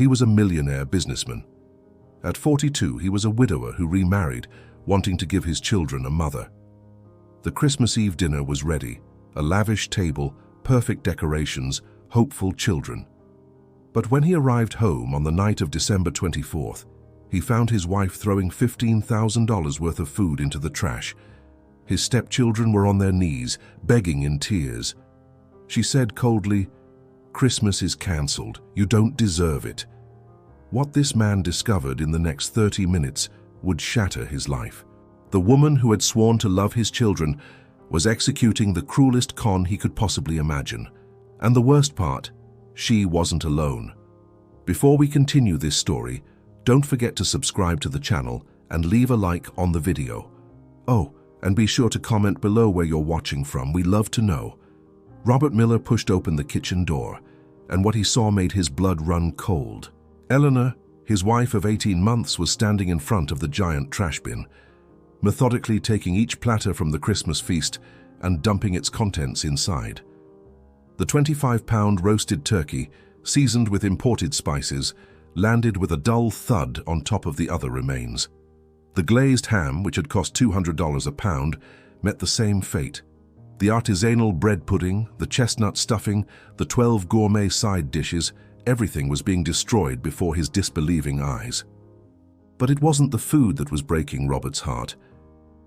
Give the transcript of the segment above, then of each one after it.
He was a millionaire businessman. At 42, he was a widower who remarried, wanting to give his children a mother. The Christmas Eve dinner was ready, a lavish table, perfect decorations, hopeful children. But when he arrived home on the night of December 24th, he found his wife throwing $15,000 worth of food into the trash. His stepchildren were on their knees, begging in tears. She said coldly, "Christmas is cancelled. You don't deserve it." What this man discovered in the next 30 minutes would shatter his life. The woman who had sworn to love his children was executing the cruelest con he could possibly imagine. And the worst part, she wasn't alone. Before we continue this story, don't forget to subscribe to the channel and leave a like on the video. Oh, and be sure to comment below where you're watching from. We love to know. Robert Miller pushed open the kitchen door, and what he saw made his blood run cold. Eleanor, his wife of 18 months, was standing in front of the giant trash bin, methodically taking each platter from the Christmas feast and dumping its contents inside. The 25-pound roasted turkey, seasoned with imported spices, landed with a dull thud on top of the other remains. The glazed ham, which had cost $200 a pound, met the same fate. The artisanal bread pudding, the chestnut stuffing, the 12 gourmet side dishes, everything was being destroyed before his disbelieving eyes. But it wasn't the food that was breaking Robert's heart.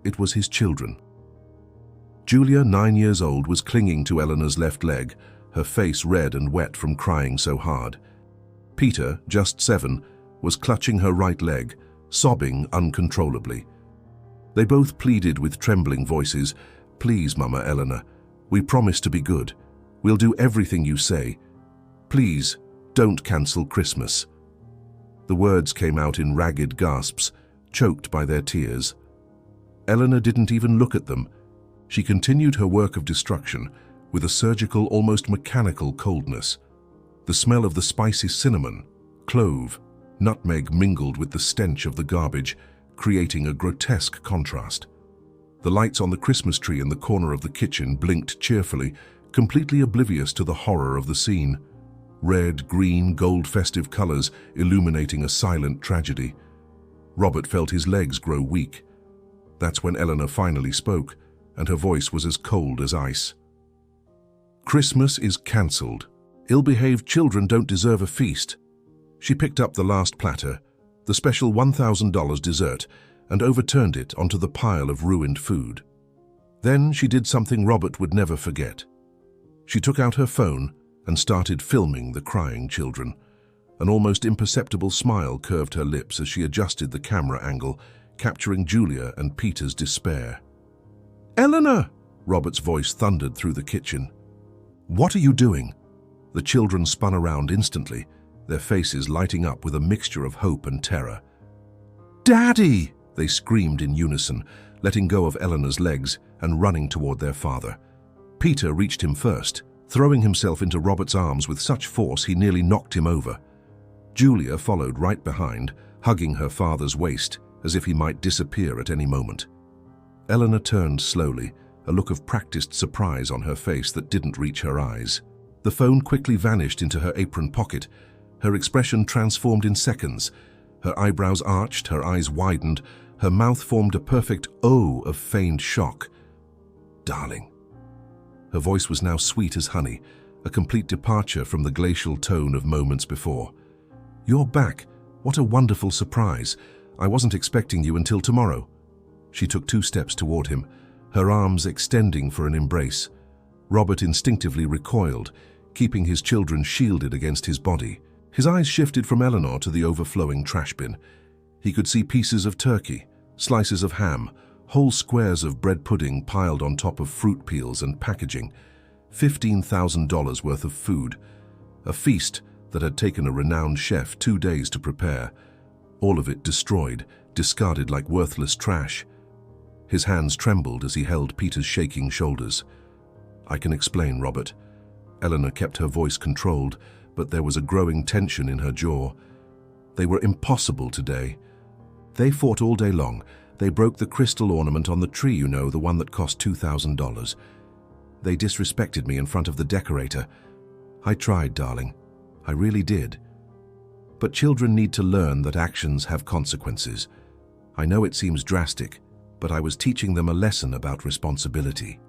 It was his children. Julia, 9 years old, was clinging to Eleanor's left leg, her face red and wet from crying so hard. Peter, just 7, was clutching her right leg, sobbing uncontrollably. They both pleaded with trembling voices, "Please, Mama Eleanor, we promise to be good. We'll do everything you say. Please, don't cancel Christmas." The words came out in ragged gasps, choked by their tears. Eleanor didn't even look at them. She continued her work of destruction with a surgical, almost mechanical coldness. The smell of the spicy cinnamon, clove, nutmeg mingled with the stench of the garbage, creating a grotesque contrast. The lights on the Christmas tree in the corner of the kitchen blinked cheerfully, completely oblivious to the horror of the scene. Red, green, gold festive colors illuminating a silent tragedy. Robert felt his legs grow weak. That's when Eleanor finally spoke, and her voice was as cold as ice. "Christmas is cancelled. Ill-behaved children don't deserve a feast." She picked up the last platter, the special $1,000 dessert, and overturned it onto the pile of ruined food. Then she did something Robert would never forget. She took out her phone and started filming the crying children. An almost imperceptible smile curved her lips as she adjusted the camera angle, capturing Julia and Peter's despair. "Eleanor!" Robert's voice thundered through the kitchen. "What are you doing?" The children spun around instantly, their faces lighting up with a mixture of hope and terror. "Daddy!" they screamed in unison, letting go of Eleanor's legs and running toward their father. Peter reached him first, throwing himself into Robert's arms with such force he nearly knocked him over. Julia followed right behind, hugging her father's waist as if he might disappear at any moment. Eleanor turned slowly, a look of practiced surprise on her face that didn't reach her eyes. The phone quickly vanished into her apron pocket. Her expression transformed in seconds. Her eyebrows arched, her eyes widened, her mouth formed a perfect O of feigned shock. "Darling." Her voice was now sweet as honey, a complete departure from the glacial tone of moments before. "You're back. What a wonderful surprise. I wasn't expecting you until tomorrow." She took 2 steps toward him, her arms extending for an embrace. Robert instinctively recoiled, keeping his children shielded against his body. His eyes shifted from Eleanor to the overflowing trash bin. He could see pieces of turkey, slices of ham, whole squares of bread pudding piled on top of fruit peels and packaging. $15,000 worth of food. A feast that had taken a renowned chef 2 days to prepare. All of it destroyed, discarded like worthless trash. His hands trembled as he held Peter's shaking shoulders. "I can explain, Robert." Eleanor kept her voice controlled, but there was a growing tension in her jaw. "They were impossible today. They fought all day long. They broke the crystal ornament on the tree, you know, the one that cost $2,000. They disrespected me in front of the decorator. I tried, darling. I really did." But children need to learn that actions have consequences. I know it seems drastic, but I was teaching them a lesson about responsibility.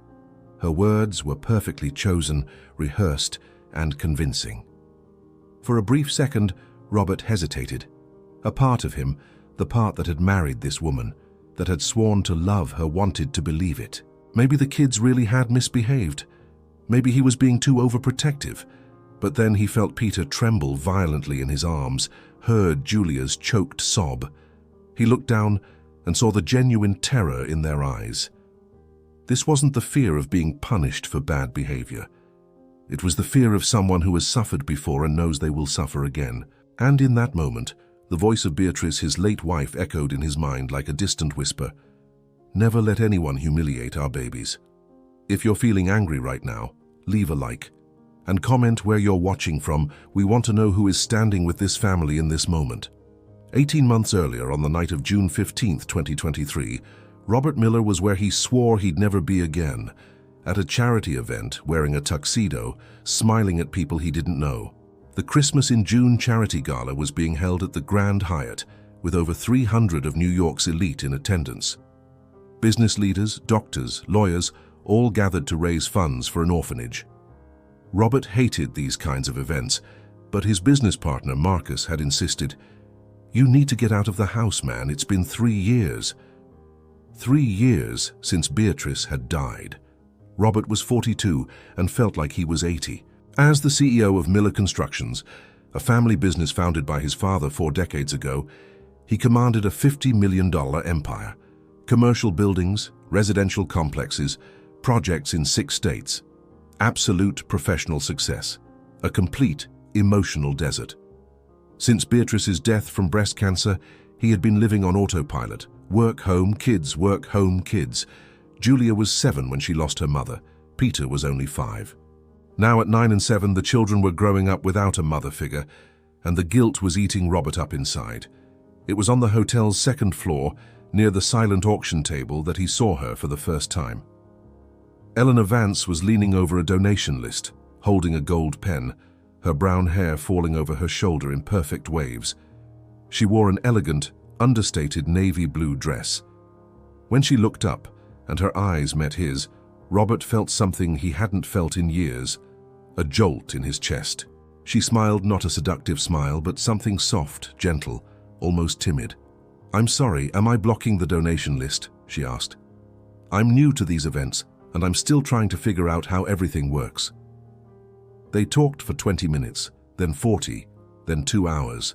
Her words were perfectly chosen, rehearsed, and convincing. For a brief second, Robert hesitated. A part of him, the part that had married this woman, that had sworn to love her, wanted to believe it. Maybe the kids really had misbehaved. Maybe he was being too overprotective. But then he felt Peter tremble violently in his arms, heard Julia's choked sob. He looked down and saw the genuine terror in their eyes. This wasn't the fear of being punished for bad behavior. It was the fear of someone who has suffered before and knows they will suffer again. And in that moment, the voice of Beatrice, his late wife, echoed in his mind like a distant whisper. Never let anyone humiliate our babies. If you're feeling angry right now, leave a like. And comment where you're watching from. We want to know who is standing with this family in this moment. 18 months earlier, on the night of June 15, 2023, Robert Miller was where he swore he'd never be again, at a charity event, wearing a tuxedo, smiling at people he didn't know. The Christmas in June charity gala was being held at the Grand Hyatt, with over 300 of New York's elite in attendance. Business leaders, doctors, lawyers, all gathered to raise funds for an orphanage. Robert hated these kinds of events, but his business partner, Marcus, had insisted, "You need to get out of the house, man. It's been 3 years." 3 years since Beatrice had died. Robert was 42 and felt like he was 80. As the CEO of Miller Constructions, a family business founded by his father 4 decades ago, he commanded a $50 million empire. Commercial buildings, residential complexes, projects in 6 states. Absolute professional success. A complete emotional desert. Since Beatrice's death from breast cancer, he had been living on autopilot. Work, home, kids, work, home, kids. Julia was 7 when she lost her mother. Peter was only 5. Now at 9 and 7, the children were growing up without a mother figure, and the guilt was eating Robert up inside. It was on the hotel's 2nd floor, near the silent auction table, that he saw her for the first time. Eleanor Vance was leaning over a donation list, holding a gold pen, her brown hair falling over her shoulder in perfect waves. She wore an elegant, understated navy blue dress. When she looked up and her eyes met his, Robert felt something he hadn't felt in years, a jolt in his chest. She smiled, not a seductive smile, but something soft, gentle, almost timid. "I'm sorry, am I blocking the donation list?" she asked. "I'm new to these events, and I'm still trying to figure out how everything works." They talked for 20 minutes, then 40, then 2 hours.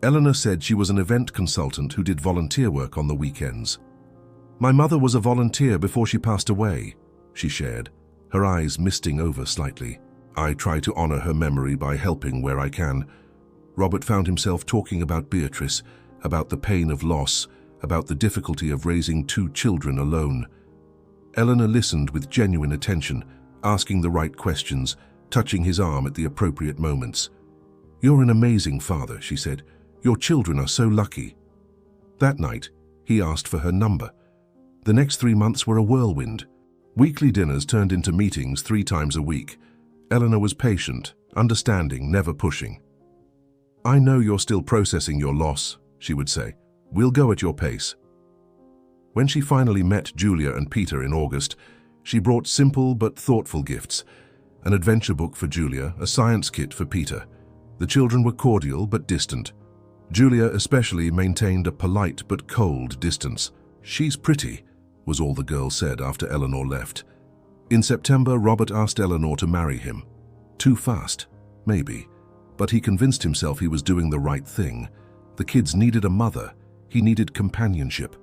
Eleanor said she was an event consultant who did volunteer work on the weekends. "My mother was a volunteer before she passed away," she shared, her eyes misting over slightly. "I try to honor her memory by helping where I can." Robert found himself talking about Beatrice, about the pain of loss, about the difficulty of raising 2 children alone. Eleanor listened with genuine attention, asking the right questions, touching his arm at the appropriate moments. "You're an amazing father," she said. "Your children are so lucky." That night, he asked for her number. The next 3 months were a whirlwind. Weekly dinners turned into meetings 3 times a week. Eleanor was patient, understanding, never pushing. "I know you're still processing your loss," she would say. "We'll go at your pace." When she finally met Julia and Peter in August, she brought simple but thoughtful gifts: an adventure book for Julia, a science kit for Peter. The children were cordial but distant. Julia especially maintained a polite but cold distance. "She's pretty," was all the girl said after Eleanor left. In September, Robert asked Eleanor to marry him. Too fast, maybe, but he convinced himself he was doing the right thing. The kids needed a mother. He needed companionship.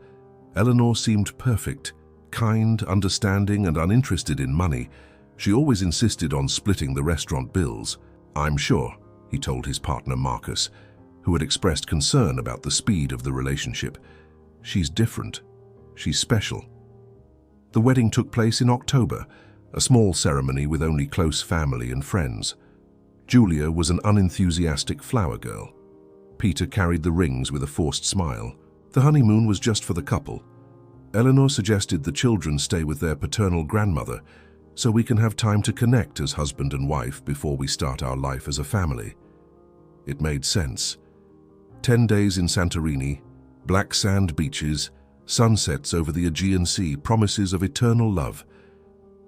Eleanor seemed perfect, kind, understanding, and uninterested in money. She always insisted on splitting the restaurant bills. "I'm sure," he told his partner Marcus, who had expressed concern about the speed of the relationship. "She's different. She's special." The wedding took place in October, a small ceremony with only close family and friends. Julia was an unenthusiastic flower girl. Peter carried the rings with a forced smile. The honeymoon was just for the couple. Eleanor suggested the children stay with their paternal grandmother so we can have time to connect as husband and wife before we start our life as a family. It made sense. 10 days in Santorini, black sand beaches, sunsets over the Aegean Sea, promises of eternal love.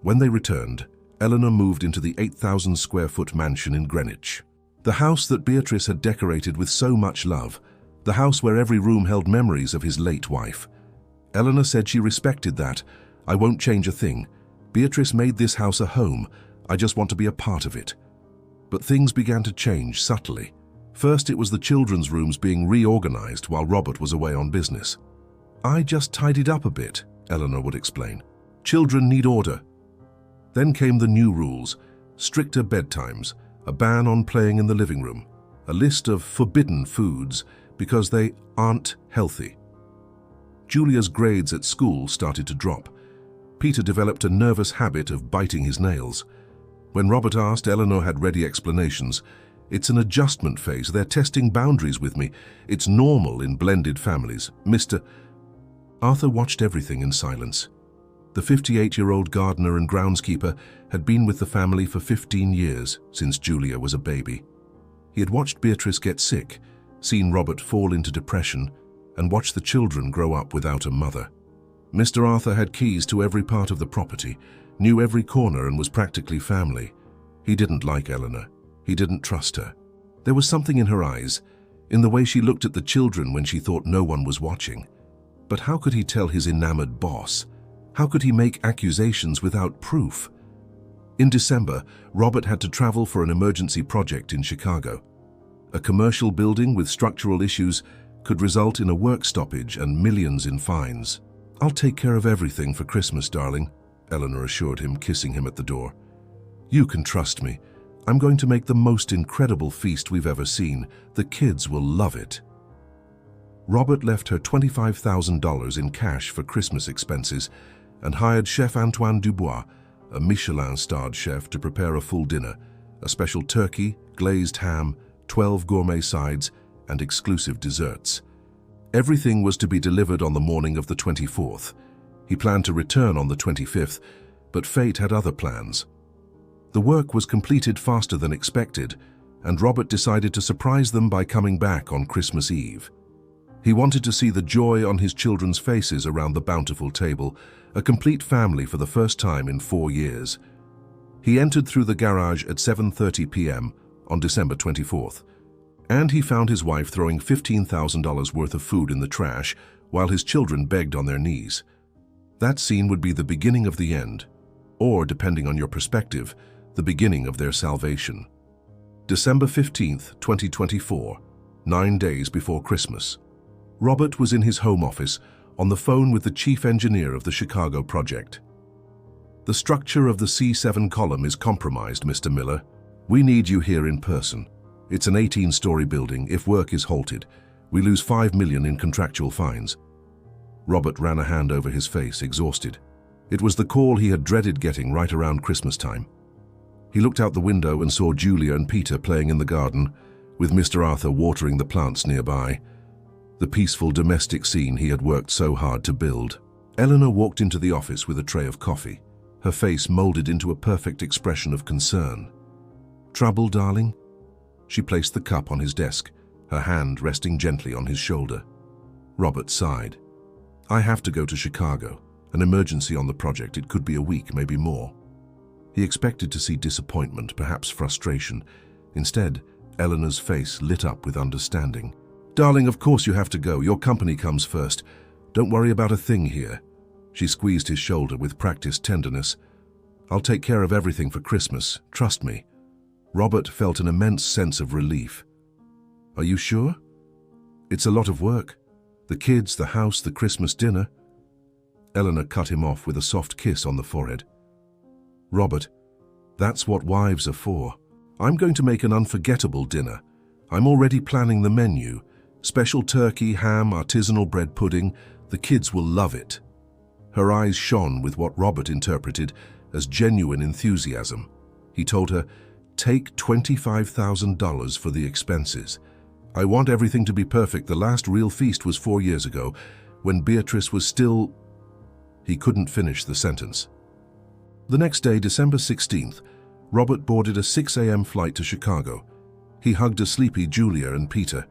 When they returned, Eleanor moved into the 8,000-square-foot mansion in Greenwich. The house that Beatrice had decorated with so much love, the house where every room held memories of his late wife. Eleanor said she respected that. "I won't change a thing. Beatrice made this house a home. I just want to be a part of it." But things began to change subtly. First, it was the children's rooms being reorganized while Robert was away on business. "I just tidied up a bit," Eleanor would explain. "Children need order." Then came the new rules, stricter bedtimes, a ban on playing in the living room, a list of forbidden foods because they aren't healthy. Julia's grades at school started to drop. Peter developed a nervous habit of biting his nails. When Robert asked, Eleanor had ready explanations. "It's an adjustment phase. They're testing boundaries with me. It's normal in blended families. Mr." Arthur watched everything in silence. The 58-year-old gardener and groundskeeper had been with the family for 15 years, since Julia was a baby. He had watched Beatrice get sick, seen Robert fall into depression, and watched the children grow up without a mother. Mr. Arthur had keys to every part of the property, knew every corner, and was practically family. He didn't like Eleanor. He didn't trust her. There was something in her eyes, in the way she looked at the children when she thought no one was watching. But how could he tell his enamored boss? How could he make accusations without proof? In December, Robert had to travel for an emergency project in Chicago. A commercial building with structural issues could result in a work stoppage and millions in fines. "I'll take care of everything for Christmas, darling," Eleanor assured him, kissing him at the door. "You can trust me. I'm going to make the most incredible feast we've ever seen. The kids will love it." Robert left her $25,000 in cash for Christmas expenses and hired Chef Antoine Dubois, a Michelin-starred chef, to prepare a full dinner, a special turkey, glazed ham, 12 gourmet sides, and exclusive desserts. Everything was to be delivered on the morning of the 24th. He planned to return on the 25th, but fate had other plans. The work was completed faster than expected, and Robert decided to surprise them by coming back on Christmas Eve. He wanted to see the joy on his children's faces around the bountiful table, a complete family for the first time in 4 years. He entered through the garage at 7:30 p.m. on December 24th, and he found his wife throwing $15,000 worth of food in the trash while his children begged on their knees. That scene would be the beginning of the end, or, depending on your perspective, the beginning of their salvation. December 15th, 2024, 9 days before Christmas. Robert was in his home office on the phone with the chief engineer of the Chicago project. "The structure of the C7 column is compromised, Mr. Miller. We need you here in person. It's an 18-story building. If work is halted, we lose $5 million in contractual fines." Robert ran a hand over his face, exhausted. It was the call he had dreaded getting right around Christmas time. He looked out the window and saw Julia and Peter playing in the garden, with Mr. Arthur watering the plants nearby. The peaceful domestic scene he had worked so hard to build. Eleanor walked into the office with a tray of coffee, her face molded into a perfect expression of concern. "Trouble, darling?" She placed the cup on his desk, her hand resting gently on his shoulder. Robert sighed. "I have to go to Chicago. An emergency on the project. It could be a week, maybe more." He expected to see disappointment, perhaps frustration. Instead, Eleanor's face lit up with understanding. "Darling, of course you have to go. Your company comes first. Don't worry about a thing here." She squeezed his shoulder with practiced tenderness. "I'll take care of everything for Christmas. Trust me." Robert felt an immense sense of relief. "Are you sure? It's a lot of work. The kids, the house, the Christmas dinner." Eleanor cut him off with a soft kiss on the forehead. "Robert, that's what wives are for. I'm going to make an unforgettable dinner. I'm already planning the menu. Special turkey, ham, artisanal bread pudding. The kids will love it." Her eyes shone with what Robert interpreted as genuine enthusiasm. He told her, "Take $25,000 for the expenses. I want everything to be perfect. The last real feast was 4 years ago, when Beatrice was still—" He couldn't finish the sentence. The next day, December 16th, Robert boarded a 6 a.m. flight to Chicago. He hugged a sleepy Julia and Peter.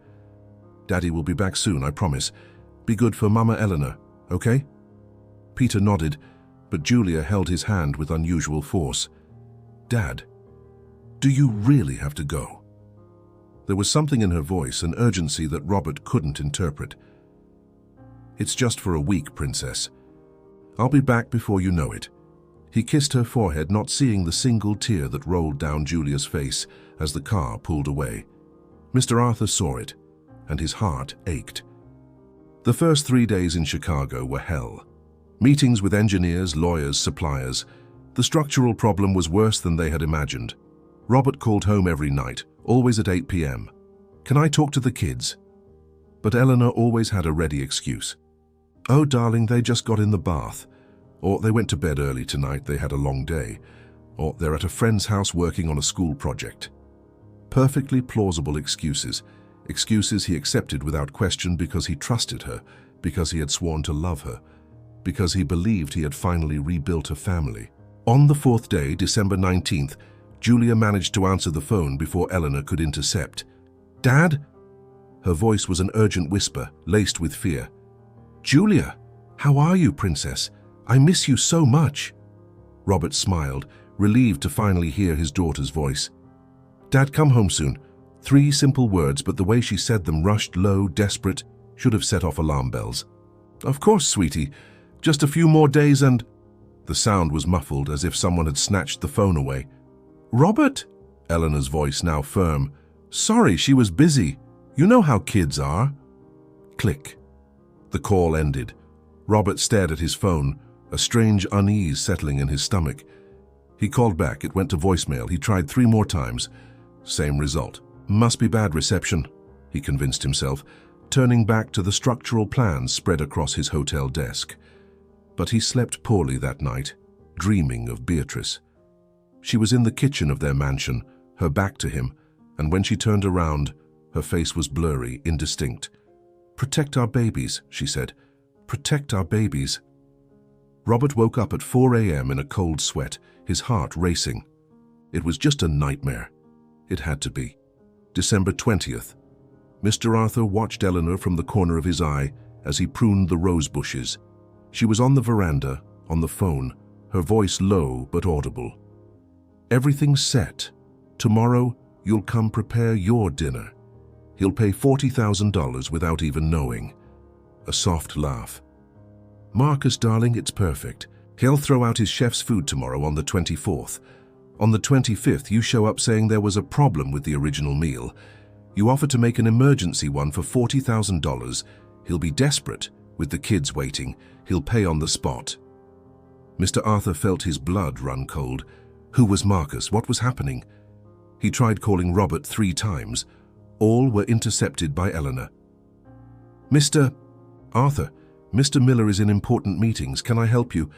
Daddy will be back soon, I promise. Be good for Mama Eleanor, okay? Peter nodded, but Julia held his hand with unusual force. Dad, do you really have to go? There was something in her voice, an urgency that Robert couldn't interpret. It's just for a week, Princess. I'll be back before you know it. He kissed her forehead, not seeing the single tear that rolled down Julia's face as the car pulled away. Mr. Arthur saw it, and his heart ached. The first 3 days in Chicago were hell. Meetings with engineers, lawyers, suppliers. The structural problem was worse than they had imagined. Robert called home every night, always at 8 p.m. Can I talk to the kids? But Eleanor always had a ready excuse. Oh, darling, they just got in the bath. Or they went to bed early tonight, they had a long day. Or they're at a friend's house working on a school project. Perfectly plausible excuses. Excuses he accepted without question because he trusted her, because he had sworn to love her, because he believed he had finally rebuilt a family. On the 4th day, December 19th, Julia managed to answer the phone before Eleanor could intercept. Dad? Her voice was an urgent whisper, laced with fear. Julia, how are you, Princess? I miss you so much. Robert smiled, relieved to finally hear his daughter's voice. Dad, come home soon. 3 simple words, but the way she said them, rushed, low, desperate, should have set off alarm bells. Of course, sweetie. Just a few more days and... The sound was muffled, as if someone had snatched the phone away. Robert? Eleanor's voice now firm. Sorry, she was busy. You know how kids are. Click. The call ended. Robert stared at his phone, a strange unease settling in his stomach. He called back. It went to voicemail. He tried 3 more times. Same result. Must be bad reception, he convinced himself, turning back to the structural plans spread across his hotel desk. But he slept poorly that night, dreaming of Beatrice. She was in the kitchen of their mansion, her back to him, and when she turned around, her face was blurry, indistinct. Protect our babies, she said. Protect our babies. Robert woke up at 4 a.m. in a cold sweat, his heart racing. It was just a nightmare. It had to be. December 20th. Mr. Arthur watched Eleanor from the corner of his eye as he pruned the rose bushes. She was on the veranda, on the phone, her voice low but audible. Everything's set. Tomorrow, you'll come prepare your dinner. He'll pay $40,000 without even knowing. A soft laugh. Marcus, darling, it's perfect. He'll throw out his chef's food tomorrow on the 24th. On the 25th, you show up saying there was a problem with the original meal. You offer to make an emergency one for $40,000. He'll be desperate. With the kids waiting, he'll pay on the spot. Mr. Arthur felt his blood run cold. Who was Marcus? What was happening? He tried calling Robert 3 times. All were intercepted by Eleanor. Mr. Arthur, Mr. Miller is in important meetings. Can I help you?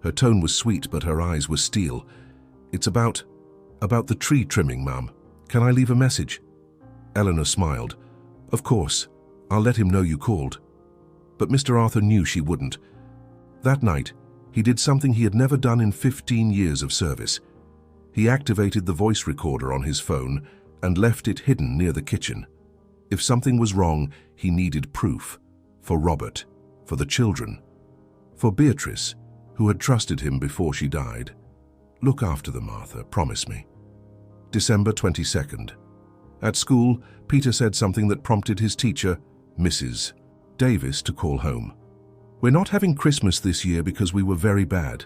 Her tone was sweet, but her eyes were steel. It's about the tree trimming, Ma'am. Can I leave a message? Eleanor smiled. Of course. I'll let him know you called. But Mr. Arthur knew she wouldn't. That night, he did something he had never done in 15 years of service. He activated the voice recorder on his phone and left it hidden near the kitchen. If something was wrong, he needed proof. For Robert, for the children, for Beatrice, who had trusted him before she died. Look after them, Arthur, promise me. December 22nd. At school, Peter said something that prompted his teacher, Mrs. Davis, to call home. We're not having Christmas this year because we were very bad.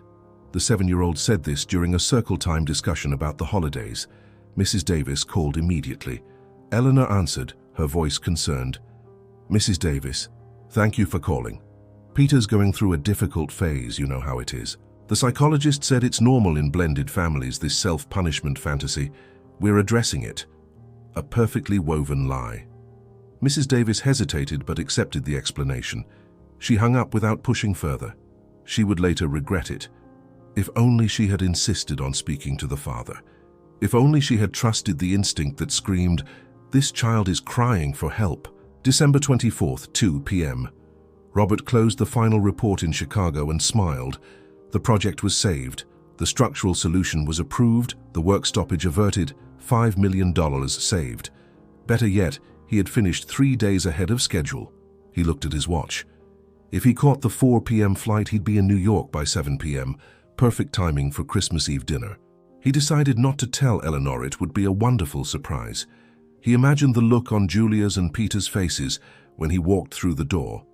The 7-year-old said this during a circle time discussion about the holidays. Mrs. Davis called immediately. Eleanor answered, her voice concerned. Mrs. Davis, thank you for calling. Peter's going through a difficult phase, you know how it is. The psychologist said it's normal in blended families, this self-punishment fantasy. We're addressing it. A perfectly woven lie. Mrs. Davis hesitated but accepted the explanation. She hung up without pushing further. She would later regret it. If only she had insisted on speaking to the father. If only she had trusted the instinct that screamed, "This child is crying for help." December 24th, 2 p.m. Robert closed the final report in Chicago and smiled. The project was saved. The structural solution was approved, the work stoppage averted, $5 million saved. Better yet, He had finished 3 days ahead of schedule. He looked at his watch. If he caught the 4 p.m. flight, he'd be in New York by 7 p.m., perfect timing for Christmas Eve dinner. He decided not to tell Eleanor. It would be a wonderful surprise. He imagined the look on Julia's and Peter's faces when he walked through the door.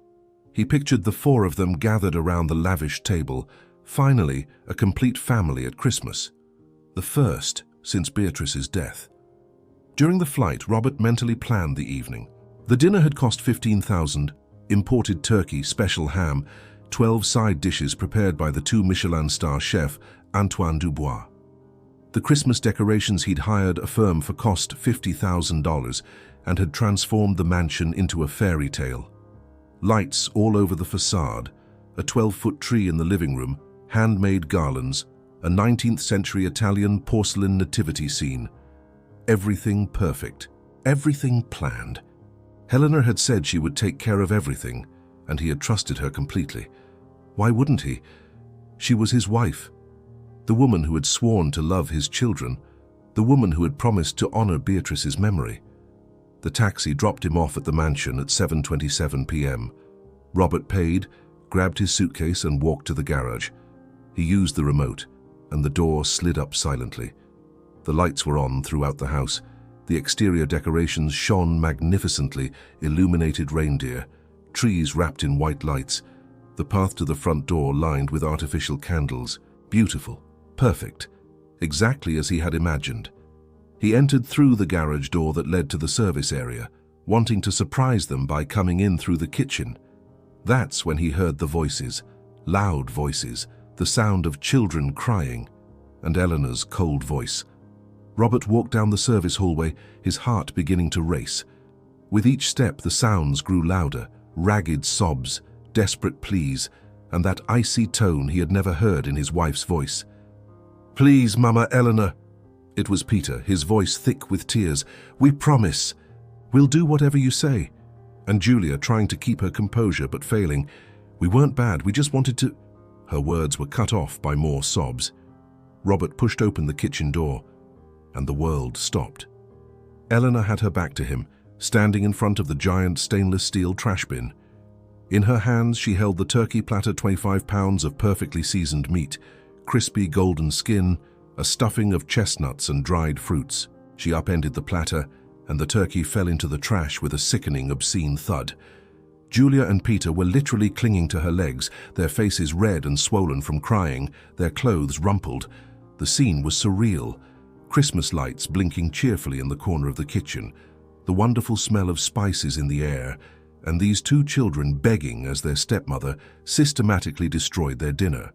He pictured the 4 of them gathered around the lavish table, finally a complete family at Christmas. The first since Beatrice's death. During the flight, Robert mentally planned the evening. The dinner had cost $15,000, imported turkey, special ham, 12 side dishes prepared by the 2 Michelin star chef Antoine Dubois. The Christmas decorations he'd hired a firm for cost $50,000 and had transformed the mansion into a fairy tale. Lights all over the facade, a 12-foot tree in the living room, handmade garlands, a 19th century Italian porcelain nativity scene. Everything perfect, everything planned. Eleanor had said she would take care of everything, and he had trusted her completely. Why wouldn't he? She was his wife, the woman who had sworn to love his children, the woman who had promised to honor Beatrice's memory. The taxi dropped him off at the mansion at 7:27 p.m. Robert paid, grabbed his suitcase and walked to the garage. He used the remote, and the door slid up silently. The lights were on throughout the house. The exterior decorations shone magnificently, illuminated reindeer, trees wrapped in white lights, the path to the front door lined with artificial candles. Beautiful, perfect, exactly as he had imagined. He entered through the garage door that led to the service area, wanting to surprise them by coming in through the kitchen. That's when he heard the voices, loud voices, the sound of children crying, and Eleanor's cold voice. Robert walked down the service hallway, his heart beginning to race. With each step, the sounds grew louder, ragged sobs, desperate pleas, and that icy tone he had never heard in his wife's voice. "Please, Mama Eleanor." It was Peter, his voice thick with tears. "We promise. We'll do whatever you say." And Julia, trying to keep her composure but failing. "We weren't bad, we just wanted to—" Her words were cut off by more sobs. Robert pushed open the kitchen door, and the world stopped. Eleanor had her back to him, standing in front of the giant stainless steel trash bin. In her hands, she held the turkey platter, 25 pounds of perfectly seasoned meat, crispy golden skin, a stuffing of chestnuts and dried fruits. She upended the platter, and the turkey fell into the trash with a sickening, obscene thud. Julia and Peter were literally clinging to her legs, their faces red and swollen from crying, their clothes rumpled. The scene was surreal. Christmas lights blinking cheerfully in the corner of the kitchen, the wonderful smell of spices in the air, and these 2 children begging as their stepmother systematically destroyed their dinner.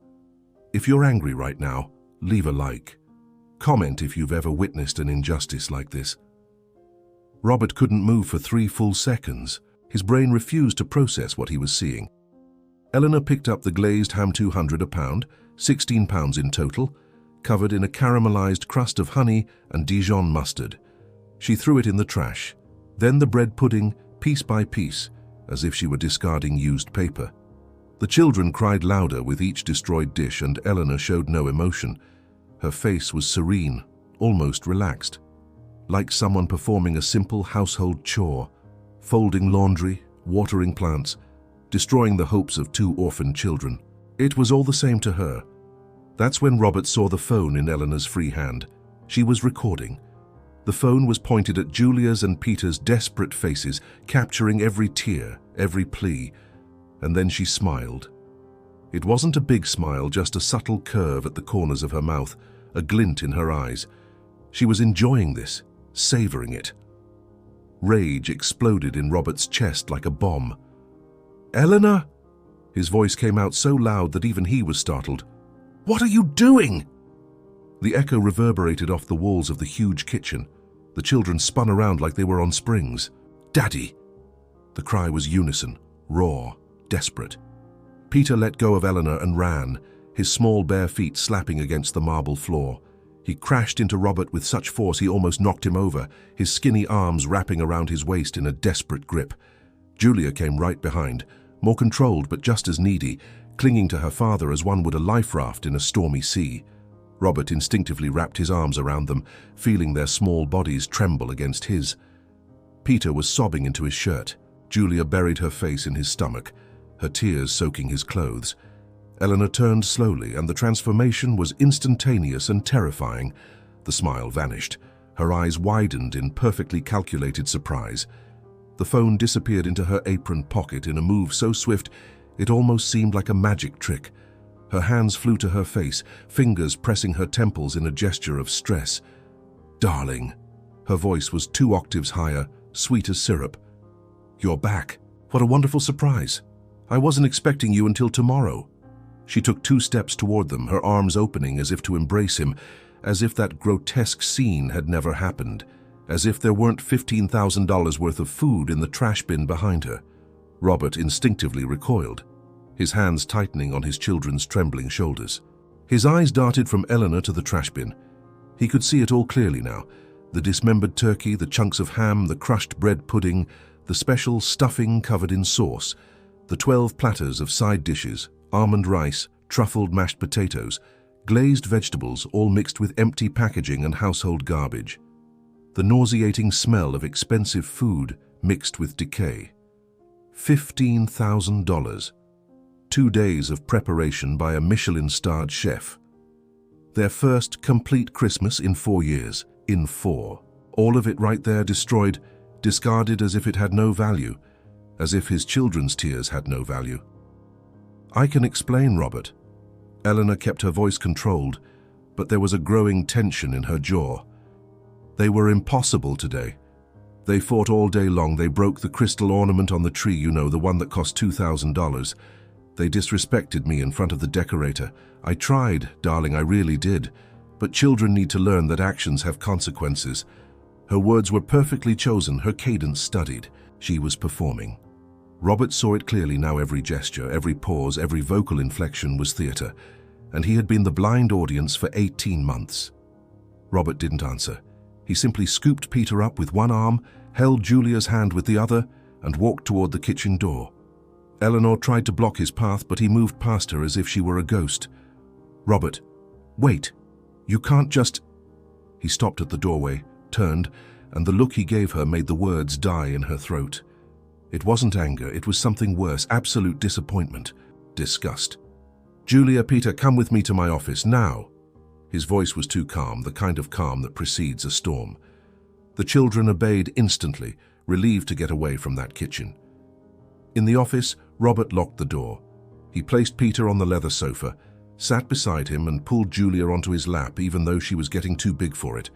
If you're angry right now, leave a like. Comment if you've ever witnessed an injustice like this. Robert couldn't move for 3 full seconds. His brain refused to process what he was seeing. Eleanor picked up the glazed ham, 200 a pound, 16 pounds in total, covered in a caramelized crust of honey and Dijon mustard. She threw it in the trash, then the bread pudding, piece by piece, as if she were discarding used paper. The children cried louder with each destroyed dish, and Eleanor showed no emotion. Her face was serene, almost relaxed, like someone performing a simple household chore, folding laundry, watering plants, destroying the hopes of 2 orphaned children. It was all the same to her. That's when Robert saw the phone in Eleanor's free hand. She was recording. The phone was pointed at Julia's and Peter's desperate faces, capturing every tear, every plea. And then she smiled. It wasn't a big smile, just a subtle curve at the corners of her mouth, a glint in her eyes. She was enjoying this, savoring it. Rage exploded in Robert's chest like a bomb. "Eleanor!" His voice came out so loud that even he was startled. "What are you doing?" The echo reverberated off the walls of the huge kitchen. The children spun around like they were on springs. "Daddy!" The cry was unison, raw, desperate. Peter let go of Eleanor and ran, his small bare feet slapping against the marble floor. He crashed into Robert with such force he almost knocked him over, his skinny arms wrapping around his waist in a desperate grip. Julia came right behind, more controlled but just as needy, clinging to her father as one would a life raft in a stormy sea. Robert instinctively wrapped his arms around them, feeling their small bodies tremble against his. Peter was sobbing into his shirt. Julia buried her face in his stomach, her tears soaking his clothes. Eleanor turned slowly, and the transformation was instantaneous and terrifying. The smile vanished. Her eyes widened in perfectly calculated surprise. The phone disappeared into her apron pocket in a move so swift it almost seemed like a magic trick. Her hands flew to her face, fingers pressing her temples in a gesture of stress. "Darling." Her voice was 2 octaves higher, sweet as syrup. "You're back. What a wonderful surprise. I wasn't expecting you until tomorrow." She took 2 steps toward them, her arms opening as if to embrace him, as if that grotesque scene had never happened, as if there weren't $15,000 worth of food in the trash bin behind her. Robert instinctively recoiled, his hands tightening on his children's trembling shoulders. His eyes darted from Eleanor to the trash bin. He could see it all clearly now. The dismembered turkey, the chunks of ham, the crushed bread pudding, the special stuffing covered in sauce, the 12 platters of side dishes, almond rice, truffled mashed potatoes, glazed vegetables all mixed with empty packaging and household garbage. The nauseating smell of expensive food mixed with decay. $15,000. 2 days of preparation by a Michelin-starred chef. Their first complete Christmas in 4 years. In 4. All of it right there destroyed, discarded as if it had no value, as if his children's tears had no value. "I can explain, Robert." Eleanor kept her voice controlled, but there was a growing tension in her jaw. "They were impossible today. They fought all day long. They broke the crystal ornament on the tree, you know, the one that cost $2,000. They disrespected me in front of the decorator. I tried, darling, I really did. But children need to learn that actions have consequences." Her words were perfectly chosen, her cadence studied. She was performing. Robert saw it clearly now. Every gesture, every pause, every vocal inflection was theater, and he had been the blind audience for 18 months. Robert didn't answer. He simply scooped Peter up with one arm, held Julia's hand with the other, and walked toward the kitchen door. Eleanor tried to block his path, but he moved past her as if she were a ghost. "Robert, wait. You can't just—" He stopped at the doorway, turned, and the look he gave her made the words die in her throat. It wasn't anger, it was something worse, absolute disappointment, disgust. "Julia, Peter, come with me to my office, now." His voice was too calm, the kind of calm that precedes a storm. The children obeyed instantly, relieved to get away from that kitchen. In the office, Robert locked the door. He placed Peter on the leather sofa, sat beside him and pulled Julia onto his lap even though she was getting too big for it.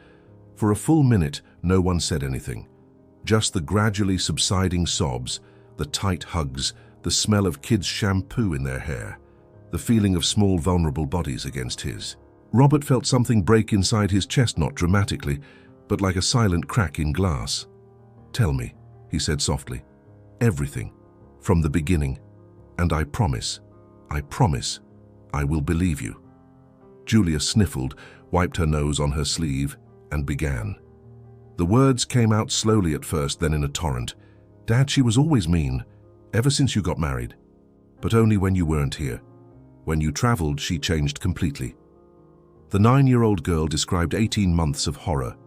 For a full minute, no one said anything. Just the gradually subsiding sobs, the tight hugs, the smell of kids' shampoo in their hair, the feeling of small vulnerable bodies against his. Robert felt something break inside his chest, not dramatically, but like a silent crack in glass. "Tell me," he said softly. "Everything, from the beginning, and I promise, I will believe you." Julia sniffled, wiped her nose on her sleeve, and began. The words came out slowly at first, then in a torrent. "Dad, she was always mean, ever since you got married. But only when you weren't here. When you traveled, she changed completely." The 9-year-old girl described 18 months of horror.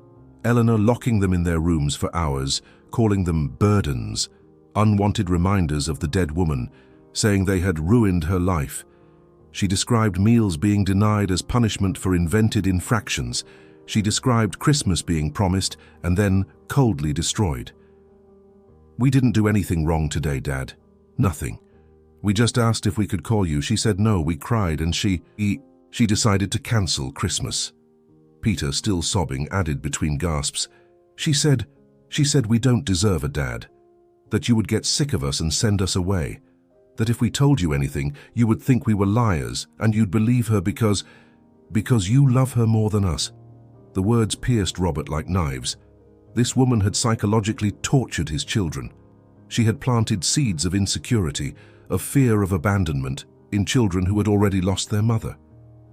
Eleanor locking them in their rooms for hours, calling them burdens, unwanted reminders of the dead woman, saying they had ruined her life. She described meals being denied as punishment for invented infractions. She described Christmas being promised and then coldly destroyed. "We didn't do anything wrong today, Dad. Nothing. We just asked if we could call you. She said no. We cried and she decided to cancel Christmas." Peter, still sobbing, added between gasps, She said we don't deserve a dad. That you would get sick of us and send us away. That if we told you anything, you would think we were liars and you'd believe her because you love her more than us." The words pierced Robert like knives. This woman had psychologically tortured his children. She had planted seeds of insecurity, of fear of abandonment, in children who had already lost their mother.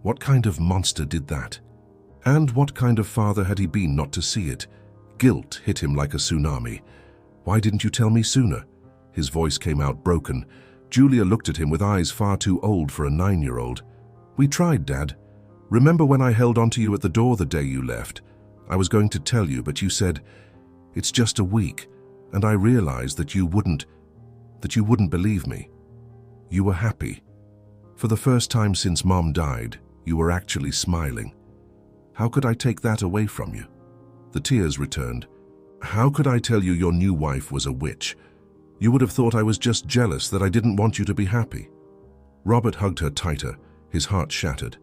What kind of monster did that? And what kind of father had he been not to see it? Guilt hit him like a tsunami. "Why didn't you tell me sooner?" His voice came out broken. Julia looked at him with eyes far too old for a 9-year-old. "We tried, Dad. Remember when I held onto you at the door the day you left? I was going to tell you, but you said, 'It's just a week.' and I realized that you wouldn't believe me. You were happy. For the first time since Mom died, you were actually smiling. How could I take that away from you?" The tears returned. "How could I tell you your new wife was a witch? You would have thought I was just jealous that I didn't want you to be happy." Robert hugged her tighter, his heart shattered.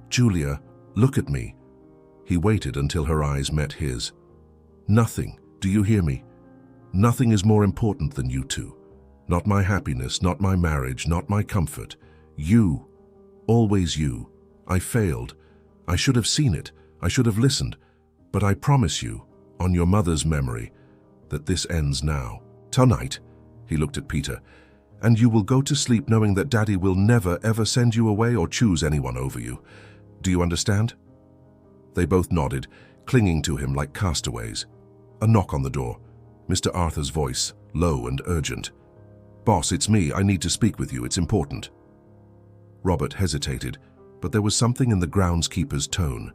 "Julia, look at me." He waited until her eyes met his. "Nothing, do you hear me? Nothing is more important than you two. Not my happiness, not my marriage, not my comfort. You, always you. I failed. I should have seen it. I should have listened. But I promise you, on your mother's memory, that this ends now. Tonight," he looked at Peter, "and you will go to sleep knowing that Daddy will never, ever send you away or choose anyone over you. Do you understand?" They both nodded, clinging to him like castaways. A knock on the door. Mr. Arthur's voice, low and urgent. "Boss, it's me. I need to speak with you. It's important." Robert hesitated, but there was something in the groundskeeper's tone.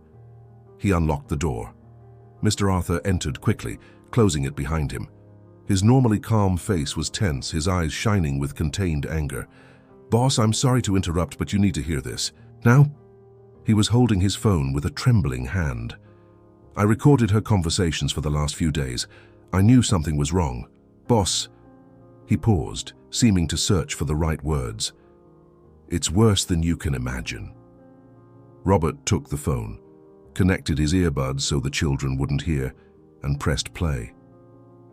He unlocked the door. Mr. Arthur entered quickly, closing it behind him. His normally calm face was tense, his eyes shining with contained anger. "Boss, I'm sorry to interrupt, but you need to hear this. Now?" He was holding his phone with a trembling hand. "I recorded her conversations for the last few days. I knew something was wrong. Boss." He paused, seeming to search for the right words. "It's worse than you can imagine." Robert took the phone, connected his earbuds so the children wouldn't hear, and pressed play.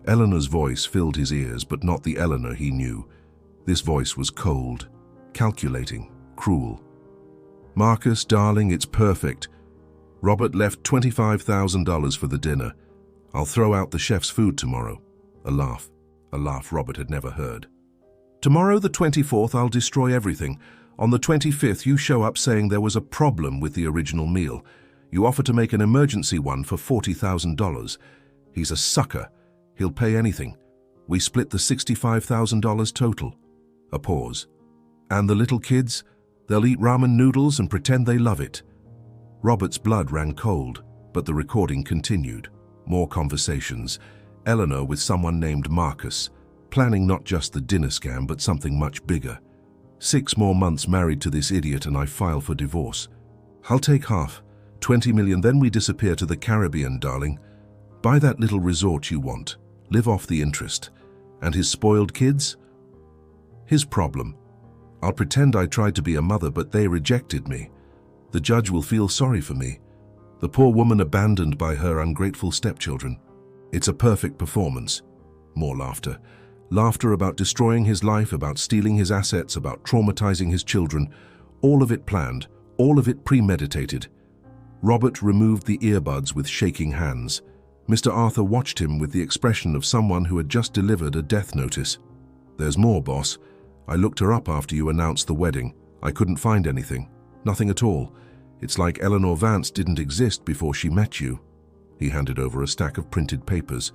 Eleanor's voice filled his ears, but not the Eleanor he knew. This voice was cold, calculating, cruel. "Marcus, darling, it's perfect. Robert left $25,000 for the dinner. I'll throw out the chef's food tomorrow." A laugh Robert had never heard. "Tomorrow, the 24th, I'll destroy everything. On the 25th, you show up saying there was a problem with the original meal. You offer to make an emergency one for $40,000. He's a sucker. He'll pay anything. We split the $65,000 total." A pause. "And the little kids? They'll eat ramen noodles and pretend they love it." Robert's blood ran cold, but the recording continued. More conversations. Eleanor with someone named Marcus, planning not just the dinner scam, but something much bigger. 6 more months married to this idiot and I file for divorce. "I'll take half. 20 million, then we disappear to the Caribbean, darling. Buy that little resort you want. Live off the interest. And his spoiled kids? His problem. I'll pretend I tried to be a mother, but they rejected me. The judge will feel sorry for me. The poor woman abandoned by her ungrateful stepchildren. It's a perfect performance." More laughter. Laughter about destroying his life, about stealing his assets, about traumatizing his children. All of it planned, all of it premeditated. Robert removed the earbuds with shaking hands. Mr. Arthur watched him with the expression of someone who had just delivered a death notice. "There's more, boss. I looked her up after you announced the wedding. I couldn't find anything. Nothing at all. It's like Eleanor Vance didn't exist before she met you." He handed over a stack of printed papers.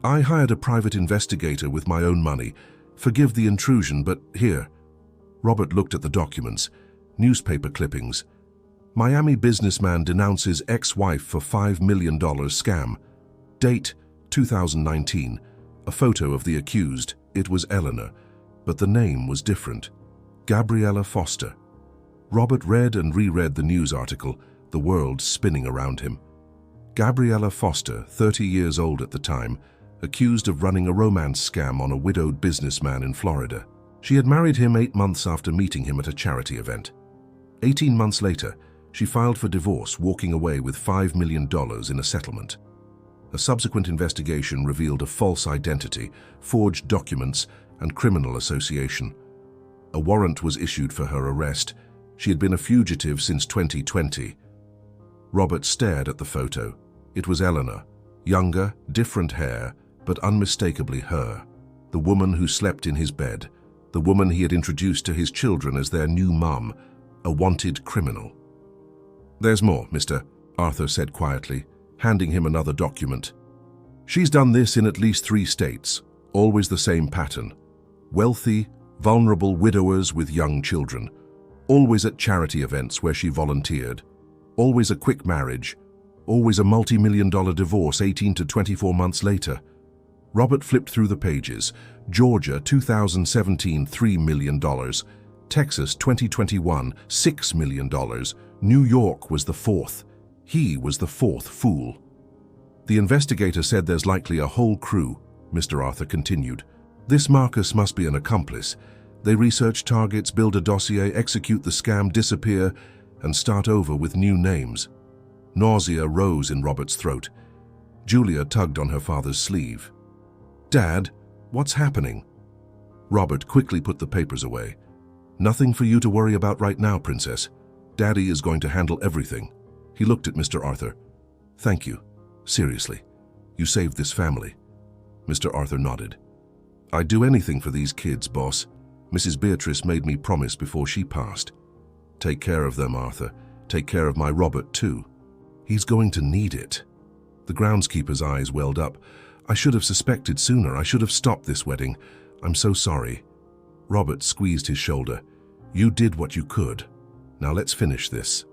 "I hired a private investigator with my own money. Forgive the intrusion, but here." Robert looked at the documents. Newspaper clippings. "Miami businessman denounces ex-wife for $5 million scam. Date, 2019. A photo of the accused. It was Eleanor, but the name was different. Gabriella Foster." Robert read and reread the news article, the world spinning around him. Gabriella Foster, 30 years old at the time, accused of running a romance scam on a widowed businessman in Florida. She had married him 8 months after meeting him at a charity event. 18 months later, she filed for divorce, walking away with $5 million in a settlement. A subsequent investigation revealed a false identity, forged documents, and criminal association. A warrant was issued for her arrest. She had been a fugitive since 2020. Robert stared at the photo. It was Eleanor, younger, different hair, but unmistakably her. The woman who slept in his bed, the woman he had introduced to his children as their new mum, a wanted criminal. "There's more, mister," Arthur said quietly, handing him another document. "She's done this in at least 3 states, always the same pattern. Wealthy, vulnerable widowers with young children, always at charity events where she volunteered, always a quick marriage, always a multi-million-dollar divorce 18 to 24 months later. Robert flipped through the pages. Georgia, 2017, $3 million. Texas, 2021, $6 million. New York was the fourth. He was the fourth fool. The investigator said there's likely a whole crew, Mr. Arthur continued. This Marcus must be an accomplice. They research targets, build a dossier, execute the scam, disappear, and start over with new names. Nausea rose in Robert's throat. Julia tugged on her father's sleeve. Dad, what's happening? Robert quickly put the papers away. Nothing for you to worry about right now, Princess. Daddy is going to handle everything. He looked at Mr. Arthur. Thank you. Seriously. You saved this family. Mr. Arthur nodded. I'd do anything for these kids, boss. Mrs. Beatrice made me promise before she passed. Take care of them, Arthur. Take care of my Robert, too. He's going to need it. The groundskeeper's eyes welled up. I should have suspected sooner. I should have stopped this wedding. I'm so sorry. Robert squeezed his shoulder. You did what you could. Now let's finish this.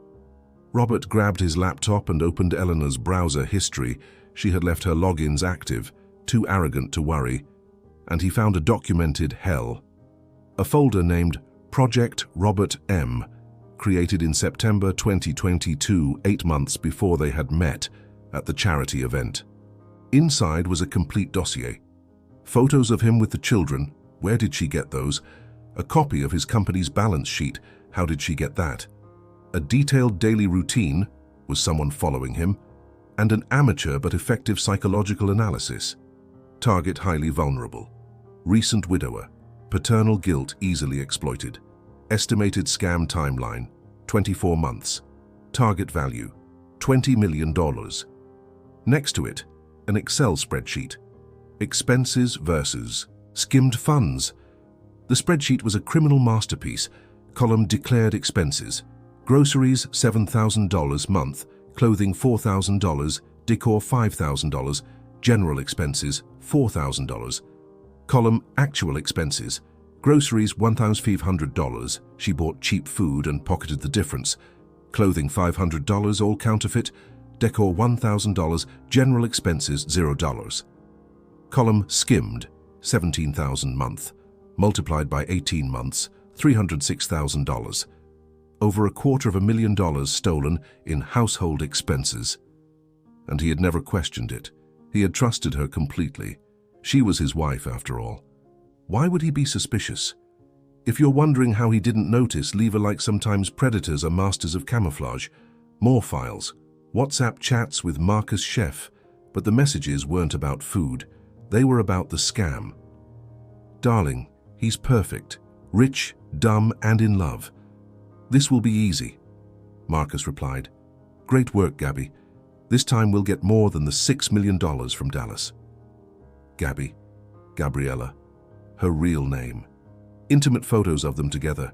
Robert grabbed his laptop and opened Eleanor's browser history. She had left her logins active, too arrogant to worry, and he found a documented hell. A folder named Project Robert M., created in September 2022, 8 months before they had met at the charity event. Inside was a complete dossier. Photos of him with the children. Where did she get those? A copy of his company's balance sheet. How did she get that? A detailed daily routine. Was someone following him? And an amateur but effective psychological analysis. Target highly vulnerable. Recent widower. Paternal guilt easily exploited. Estimated scam timeline, 24 months. Target value, $20 million. Next to it, an Excel spreadsheet. Expenses versus skimmed funds. The spreadsheet was a criminal masterpiece. Column declared expenses. Groceries, $7,000 month. Clothing, $4,000. Decor, $5,000. General expenses, $4,000. Column actual expenses. Groceries, $1,500. She bought cheap food and pocketed the difference. Clothing, $500, all counterfeit. Decor, $1,000. General expenses, $0. Column skimmed, $17,000 month. Multiplied by 18 months, $306,000. Over $250,000 stolen in household expenses. And he had never questioned it. He had trusted her completely. She was his wife, after all. Why would he be suspicious? If you're wondering how he didn't notice, leave a like. Sometimes predators are masters of camouflage. More files. WhatsApp chats with Marcus Chef. But the messages weren't about food. They were about the scam. Darling, he's perfect. Rich, dumb, and in love. This will be easy, Marcus replied. Great work, Gabby. This time we'll get more than the $6 million from Dallas. Gabby, Gabriella, her real name. Intimate photos of them together.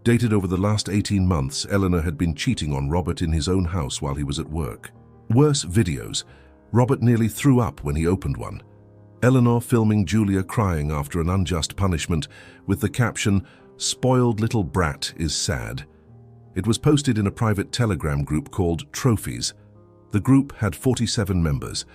Dated over the last 18 months, Eleanor had been cheating on Robert in his own house while he was at work. Worse, videos. Robert nearly threw up when he opened one. Eleanor filming Julia crying after an unjust punishment with the caption, "Spoiled little brat is sad." It was posted in a private Telegram group called Trophies. The group had 47 members.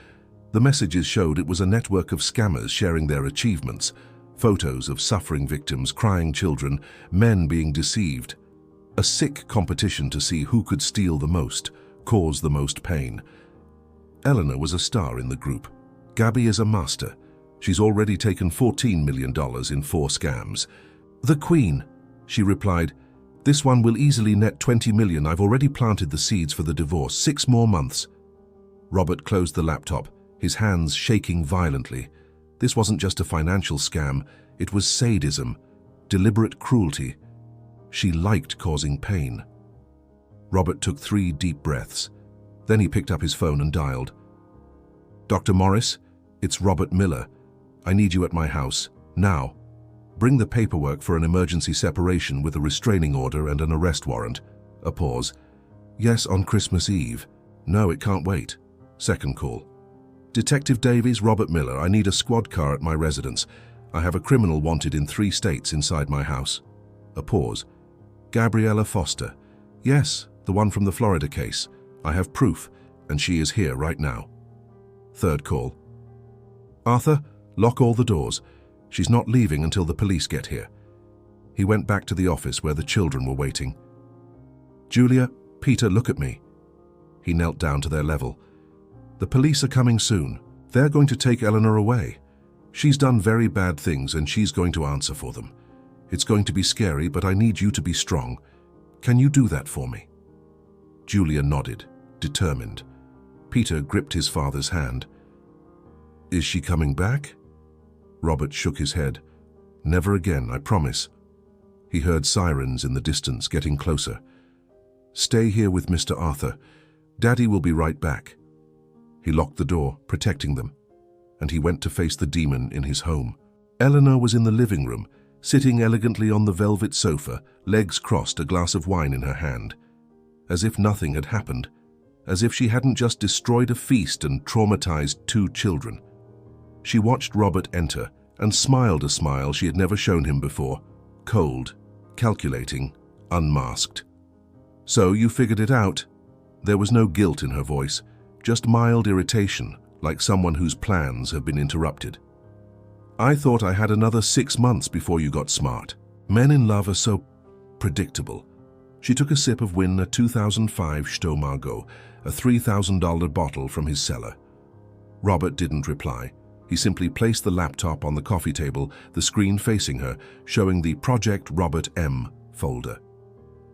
The messages showed it was a network of scammers sharing their achievements. Photos of suffering victims, crying children, men being deceived. A sick competition to see who could steal the most, cause the most pain. Eleanor was a star in the group. Gabby is a master. She's already taken $14 million in 4 scams. The Queen, she replied. This one will easily net $20 million. I've already planted the seeds for the divorce. 6 more months. Robert closed the laptop, his hands shaking violently. This wasn't just a financial scam. It was sadism, deliberate cruelty. She liked causing pain. Robert took 3 deep breaths. Then he picked up his phone and dialed. Dr. Morris, it's Robert Miller. I need you at my house, now. Bring the paperwork for an emergency separation with a restraining order and an arrest warrant. A pause. Yes, on Christmas Eve. No, it can't wait. Second call. Detective Davies, Robert Miller, I need a squad car at my residence. I have a criminal wanted in 3 states inside my house. A pause. Gabriella Foster. Yes, the one from the Florida case. I have proof, and she is here right now. Third call. Arthur, Lock all the doors. She's not leaving until the police get here." He went back to the office where the children were waiting. "Julia, Peter, look at me." He knelt down to their level. "The police are coming soon. They're going to take Eleanor away. She's done very bad things and she's going to answer for them. It's going to be scary, but I need you to be strong. Can you do that for me?" Julia nodded, determined. Peter gripped his father's hand. "Is she coming back?" Robert shook his head. "Never again, I promise." He heard sirens in the distance getting closer. "Stay here with Mr. Arthur. Daddy will be right back." He locked the door, protecting them, and he went to face the demon in his home. Eleanor was in the living room, sitting elegantly on the velvet sofa, legs crossed, a glass of wine in her hand. As if nothing had happened, as if she hadn't just destroyed a feast and traumatized 2 children. She watched Robert enter and smiled a smile she had never shown him before, cold, calculating, unmasked. "So you figured it out?" There was no guilt in her voice, just mild irritation, like someone whose plans have been interrupted. "I thought I had another 6 months before you got smart. Men in love are so predictable." She took a sip of Wynn, a 2005 Chateau Margaux, a $3,000 bottle from his cellar. Robert didn't reply. He simply placed the laptop on the coffee table, the screen facing her, showing the Project Robert M folder.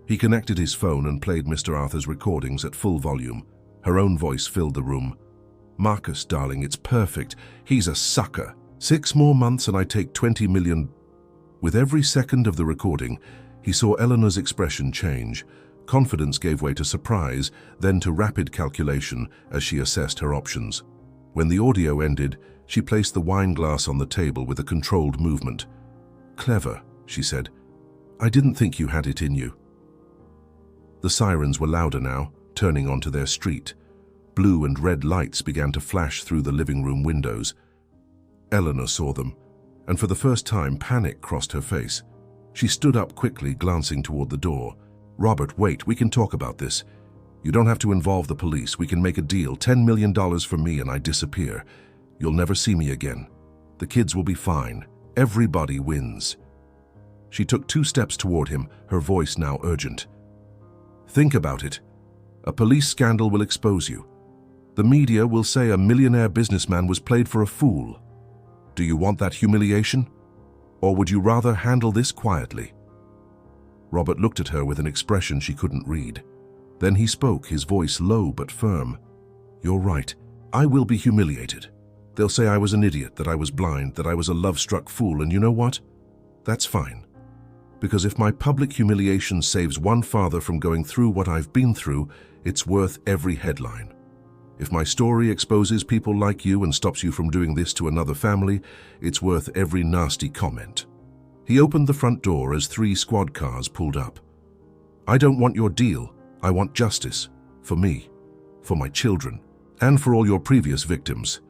He connected his phone and played Mr. Arthur's recordings at full volume. Her own voice filled the room. "Marcus, darling, it's perfect. He's a sucker. 6 more months and I take 20 million. With every second of the recording, he saw Eleanor's expression change. Confidence gave way to surprise, then to rapid calculation as she assessed her options. When the audio ended, she placed the wine glass on the table with a controlled movement. "Clever," she said. "I didn't think you had it in you." The sirens were louder now, turning onto their street. Blue and red lights began to flash through the living room windows. Eleanor saw them, and for the first time panic crossed her face. She stood up quickly, glancing toward the door. "Robert, wait, we can talk about this. You don't have to involve the police. We can make a deal. $10 million for me and I disappear. You'll never see me again. The kids will be fine. Everybody wins." She took 2 steps toward him, her voice now urgent. "Think about it. A police scandal will expose you. The media will say a millionaire businessman was played for a fool. Do you want that humiliation? Or would you rather handle this quietly?" Robert looked at her with an expression she couldn't read. Then he spoke, his voice low but firm. "You're right. I will be humiliated. They'll say I was an idiot, that I was blind, that I was a love-struck fool, and you know what? That's fine. Because if my public humiliation saves one father from going through what I've been through, it's worth every headline. If my story exposes people like you and stops you from doing this to another family, it's worth every nasty comment." He opened the front door as 3 squad cars pulled up. "I don't want your deal. I want justice. For me, for my children, and for all your previous victims."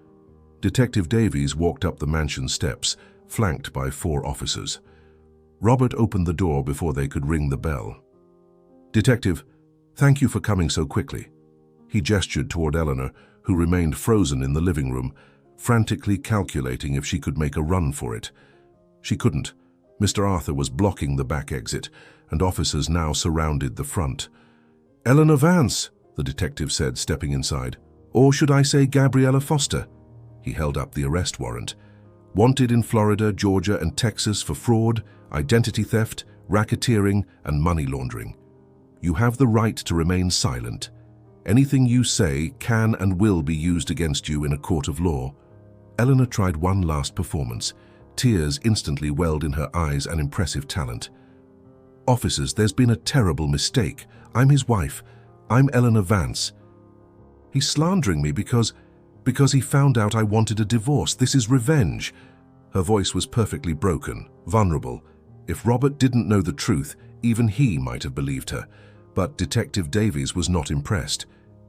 Detective Davies walked up the mansion steps, flanked by 4 officers. Robert opened the door before they could ring the bell. "Detective, thank you for coming so quickly." He gestured toward Eleanor, who remained frozen in the living room, frantically calculating if she could make a run for it. She couldn't. Mr. Arthur was blocking the back exit, and officers now surrounded the front. "Eleanor Vance," the detective said, stepping inside. "Or should I say Gabriella Foster?" He held up the arrest warrant. "Wanted in Florida, Georgia, and Texas for fraud, identity theft, racketeering, and money laundering. You have the right to remain silent. Anything you say can and will be used against you in a court of law." Eleanor tried one last performance. Tears instantly welled in her eyes, an impressive talent. "Officers, there's been a terrible mistake. I'm his wife. I'm Eleanor Vance. He's slandering me because he found out I wanted a divorce. This is revenge." Her voice was perfectly broken, vulnerable. If Robert didn't know the truth, even he might have believed her. But Detective Davies was not impressed.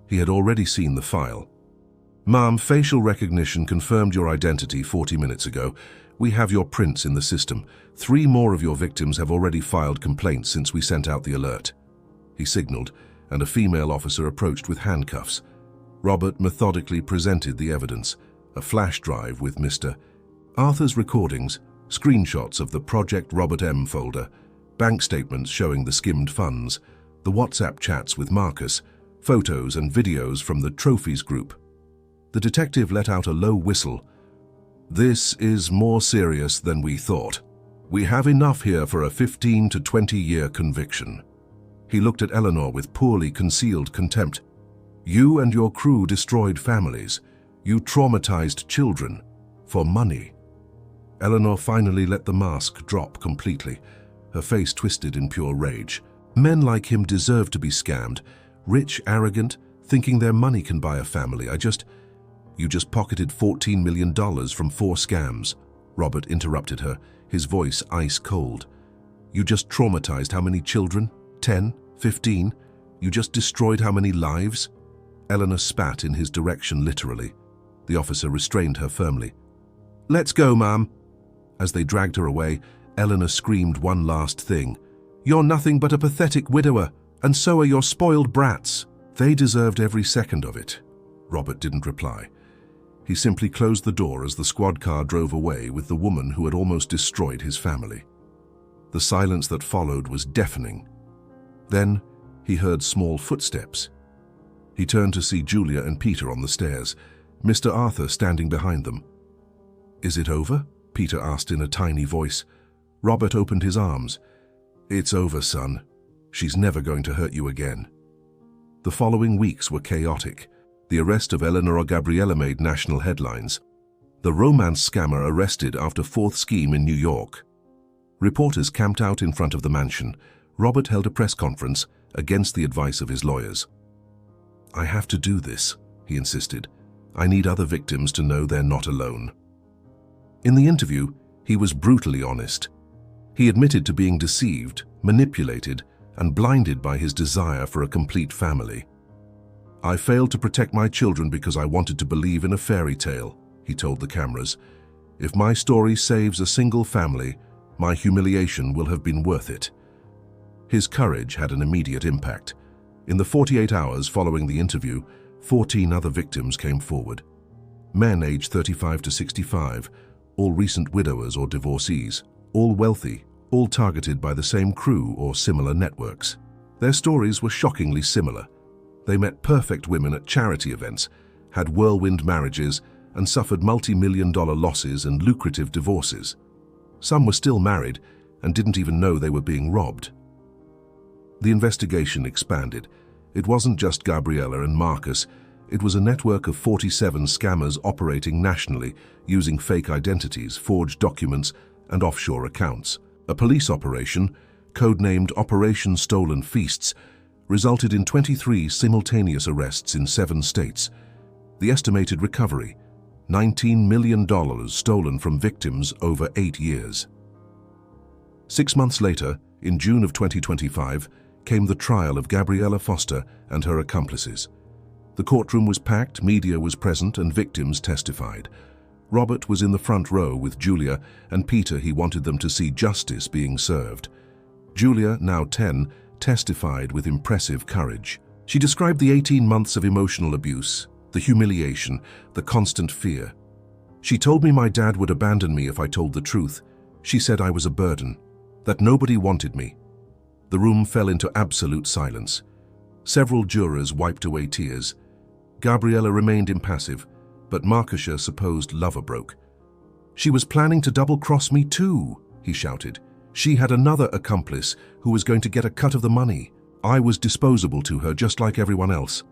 He had already seen the file. "Ma'am, facial recognition confirmed your identity 40 minutes ago. We have your prints in the system. 3 more of your victims have already filed complaints since we sent out the alert." He signaled, and a female officer approached with handcuffs. Robert methodically presented the evidence, a flash drive with Mr. Arthur's recordings, screenshots of the Project Robert M folder, bank statements showing the skimmed funds, the WhatsApp chats with Marcus, photos and videos from the trophies group. The detective let out a low whistle. "This is more serious than we thought. We have enough here for a 15 to 20-year conviction." He looked at Eleanor with poorly concealed contempt. "You and your crew destroyed families. You traumatized children. For money." Eleanor finally let the mask drop completely, her face twisted in pure rage. Men like him deserve to be scammed. Rich, arrogant, thinking their money can buy a family. You just pocketed $14 million from 4 scams. Robert interrupted her, his voice ice cold. You just traumatized how many children? 10? 15? You just destroyed how many lives? Eleanor spat in his direction literally. The officer restrained her firmly. "Let's go, ma'am." As they dragged her away, Eleanor screamed one last thing. "You're nothing but a pathetic widower, and so are your spoiled brats." They deserved every second of it. Robert didn't reply. He simply closed the door as the squad car drove away with the woman who had almost destroyed his family. The silence that followed was deafening. Then he heard small footsteps. He turned to see Julia and Peter on the stairs, Mr. Arthur standing behind them. "Is it over?" Peter asked in a tiny voice. Robert opened his arms. "It's over, son. She's never going to hurt you again." The following weeks were chaotic. The arrest of Eleanor Gabriella made national headlines. The romance scammer arrested after 4th scheme in New York. Reporters camped out in front of the mansion. Robert held a press conference against the advice of his lawyers. "I have to do this," he insisted. "I need other victims to know they're not alone." In the interview, he was brutally honest. He admitted to being deceived, manipulated, and blinded by his desire for a complete family. "I failed to protect my children because I wanted to believe in a fairy tale," he told the cameras. "If my story saves a single family, my humiliation will have been worth it." His courage had an immediate impact. In the 48 hours following the interview, 14 other victims came forward. Men aged 35 to 65, all recent widowers or divorcees, all wealthy, all targeted by the same crew or similar networks. Their stories were shockingly similar. They met perfect women at charity events, had whirlwind marriages, and suffered multi-million-dollar losses and lucrative divorces. Some were still married and didn't even know they were being robbed. The investigation expanded. It wasn't just Gabriella and Marcus. It was a network of 47 scammers operating nationally, using fake identities, forged documents, and offshore accounts. A police operation, codenamed Operation Stolen Feasts, resulted in 23 simultaneous arrests in 7 states. The estimated recovery, $19 million stolen from victims over 8 years. 6 months later, in June of 2025, came the trial of Gabriella Foster and her accomplices. The courtroom was packed, media was present, and victims testified. Robert was in the front row with Julia, and Peter he wanted them to see justice being served. Julia, now 10, testified with impressive courage. She described the 18 months of emotional abuse, the humiliation, the constant fear. "She told me my dad would abandon me if I told the truth. She said I was a burden, that nobody wanted me." The room fell into absolute silence. Several jurors wiped away tears. Gabriella remained impassive, but Marcus's supposed lover broke. "She was planning to double-cross me too," he shouted. "She had another accomplice who was going to get a cut of the money. I was disposable to her just like everyone else."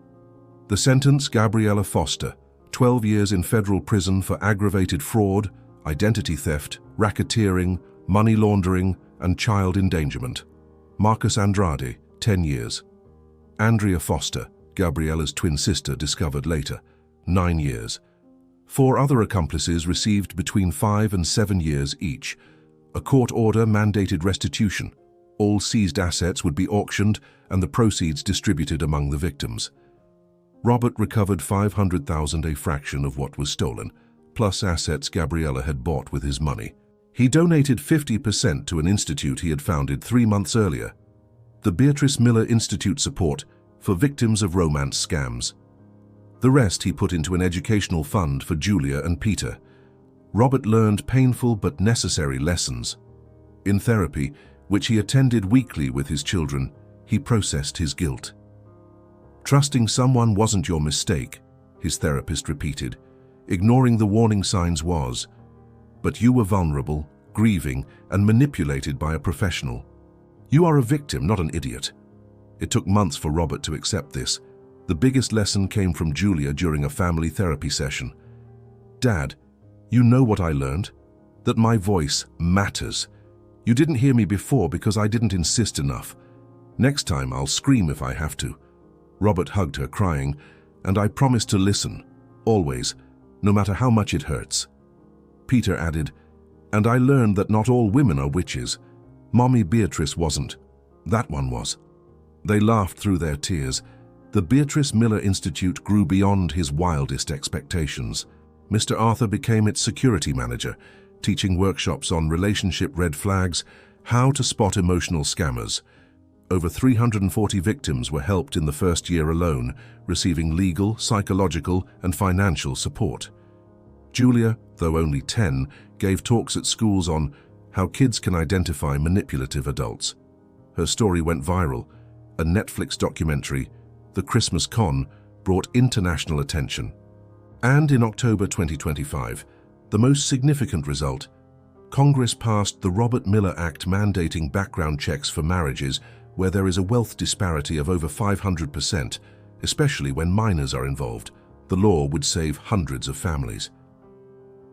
The sentence: Gabriella Foster, 12 years in federal prison for aggravated fraud, identity theft, racketeering, money laundering, and child endangerment. Marcus Andrade, 10 years. Andrea Foster, Gabriella's twin sister, discovered later, 9 years. 4 other accomplices received between 5 and 7 years each. A court order mandated restitution. All seized assets would be auctioned and the proceeds distributed among the victims. Robert recovered $500,000, a fraction of what was stolen, plus assets Gabriella had bought with his money. He donated 50% to an institute he had founded 3 months earlier, the Beatrice Miller Institute Support for Victims of Romance Scams. The rest he put into an educational fund for Julia and Peter. Robert learned painful but necessary lessons. In therapy, which he attended weekly with his children, he processed his guilt. Trusting someone wasn't your mistake, his therapist repeated. Ignoring the warning signs was. But you were vulnerable, grieving, and manipulated by a professional. You are a victim, not an idiot. It took months for Robert to accept this. The biggest lesson came from Julia during a family therapy session. Dad, you know what I learned? That my voice matters. You didn't hear me before because I didn't insist enough. Next time I'll scream if I have to. Robert hugged her, crying, and I promise to listen, always, no matter how much it hurts. Peter added, and I learned that not all women are witches. Mommy Beatrice wasn't. That one was. They laughed through their tears. The Beatrice Miller Institute grew beyond his wildest expectations. Mr. Arthur became its security manager, teaching workshops on relationship red flags, how to spot emotional scammers. Over 340 victims were helped in the first year alone, receiving legal, psychological, and financial support. Julia, though only 10, gave talks at schools on how kids can identify manipulative adults. Her story went viral. A Netflix documentary, The Christmas Con, brought international attention. And in October 2025, the most significant result, Congress passed the Robert Miller Act mandating background checks for marriages where there is a wealth disparity of over 500%, especially when minors are involved. The law would save hundreds of families.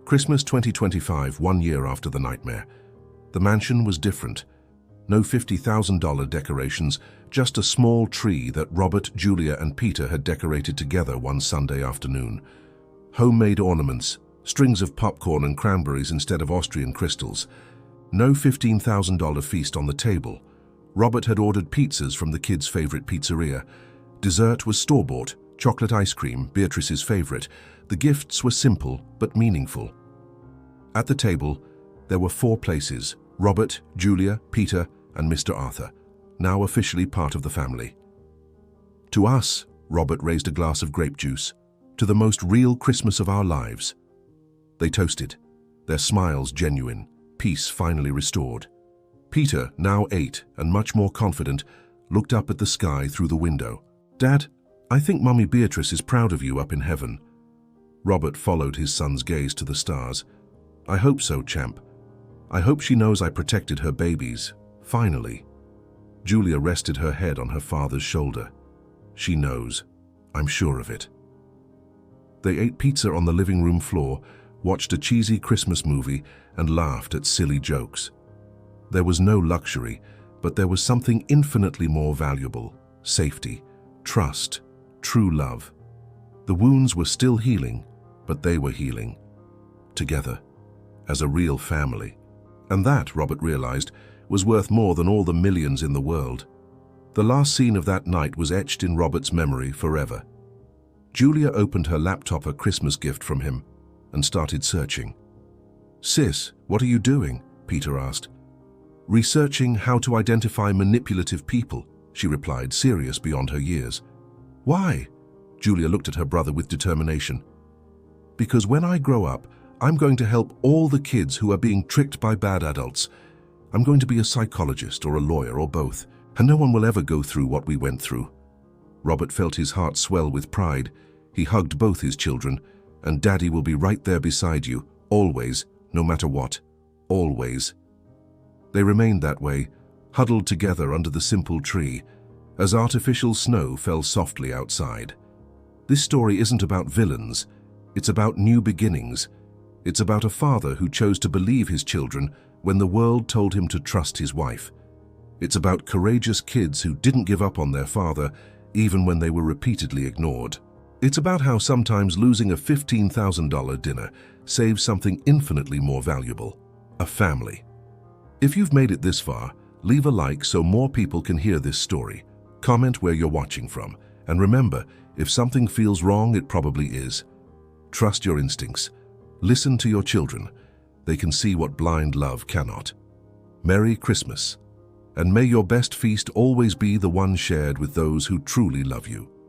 Christmas 2025, 1 year after the nightmare. The mansion was different. No $50,000 decorations, just a small tree that Robert, Julia, and Peter had decorated together one Sunday afternoon. Homemade ornaments, strings of popcorn and cranberries instead of Austrian crystals. No $15,000 feast on the table. Robert had ordered pizzas from the kids' favorite pizzeria. Dessert was store-bought, chocolate ice cream, Beatrice's favorite. The gifts were simple but meaningful. At the table, there were 4 places: Robert, Julia, Peter, and Mr. Arthur, now officially part of the family. To us, Robert raised a glass of grape juice, to the most real Christmas of our lives. They toasted, their smiles genuine, peace finally restored. Peter, now 8 and much more confident, looked up at the sky through the window. Dad, I think Mommy Beatrice is proud of you up in heaven. Robert followed his son's gaze to the stars. I hope so, champ. I hope she knows I protected her babies, finally. Julia rested her head on her father's shoulder. She knows. I'm sure of it. They ate pizza on the living room floor, watched a cheesy Christmas movie, and laughed at silly jokes. There was no luxury, but there was something infinitely more valuable: safety, trust, true love. The wounds were still healing, but they were healing. Together, as a real family. And that, Robert realized, was worth more than all the millions in the world. The last scene of that night was etched in Robert's memory forever. Julia opened her laptop, a Christmas gift from him, and started searching. Sis, what are you doing? Peter asked. Researching how to identify manipulative people, she replied, serious beyond her years. Why? Julia looked at her brother with determination. Because when I grow up, I'm going to help all the kids who are being tricked by bad adults. I'm going to be a psychologist or a lawyer or both, and no one will ever go through what we went through. Robert felt his heart swell with pride. He hugged both his children, and Daddy will be right there beside you, always, no matter what, always. They remained that way, huddled together under the simple tree, as artificial snow fell softly outside. This story isn't about villains, it's about new beginnings. It's about a father who chose to believe his children when the world told him to trust his wife. It's about courageous kids who didn't give up on their father, even when they were repeatedly ignored. It's about how sometimes losing a $15,000 dinner saves something infinitely more valuable: a family. If you've made it this far, leave a like so more people can hear this story. Comment where you're watching from. And remember, if something feels wrong, it probably is. Trust your instincts. Listen to your children. They can see what blind love cannot. Merry Christmas. And may your best feast always be the one shared with those who truly love you.